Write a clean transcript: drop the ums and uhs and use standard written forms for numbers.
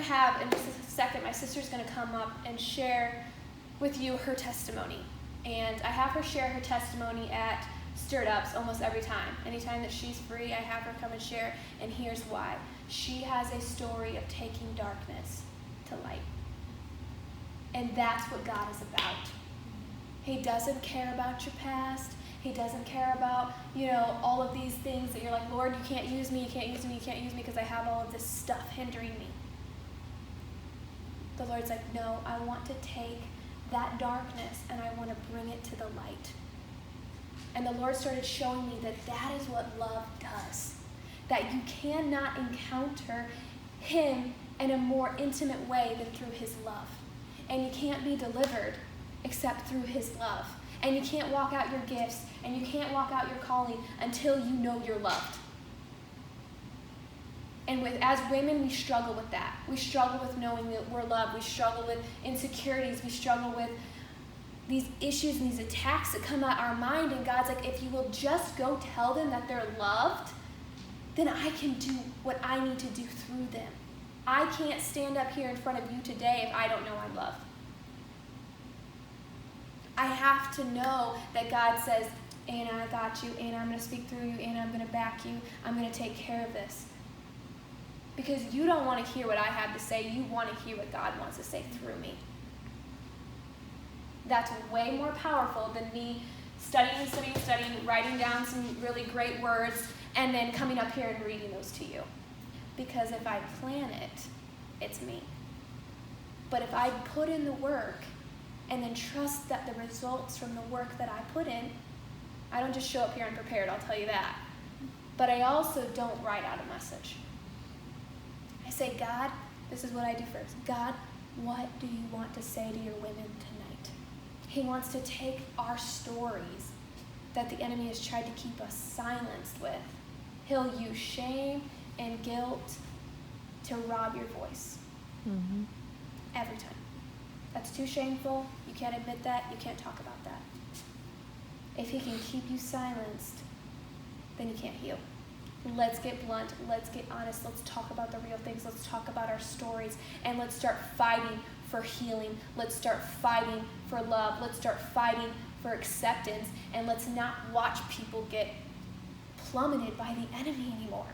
have in just a second, my sister's going to come up and share with you her testimony. And I have her share her testimony at Stirred Ups almost every time. Anytime that she's free, I have her come and share, and here's why. She has a story of taking darkness to light. And that's what God is about. He doesn't care about your past. He doesn't care about, all of these things that you're like, Lord, you can't use me, you can't use me, you can't use me because I have all of this stuff hindering me. The Lord's like, no, I want to take that darkness and I want to bring it to the light. And the Lord started showing me that that is what love does. That you cannot encounter Him in a more intimate way than through His love. And you can't be delivered except through His love. And you can't walk out your gifts and you can't walk out your calling until you know you're loved. And as women, we struggle with that. We struggle with knowing that we're loved. We struggle with insecurities. We struggle with these issues and these attacks that come at our mind. And God's like, if you will just go tell them that they're loved, then I can do what I need to do through them. I can't stand up here in front of you today if I don't know I'm loved. I have to know that God says, Anna, I got you. Anna, I'm going to speak through you. Anna, I'm going to back you. I'm going to take care of this. Because you don't want to hear what I have to say. You want to hear what God wants to say through me. That's way more powerful than me studying, writing down some really great words, and then coming up here and reading those to you. Because if I plan it, it's me. But if I put in the work and then trust that the results from the work that I put in, I don't just show up here unprepared, I'll tell you that. But I also don't write out a message. I say, God, this is what I do first. God, what do you want to say to your women tonight? He wants to take our stories that the enemy has tried to keep us silenced with. He'll use shame and guilt to rob your voice. Mm-hmm. Every time. That's too shameful. You can't admit that. You can't talk about that. If he can keep you silenced, then you can't heal. Let's get blunt. Let's get honest. Let's talk about the real things. Let's talk about our stories. And let's start fighting for healing. Let's start fighting for love. Let's start fighting for acceptance. And let's not watch people get plummeted by the enemy anymore.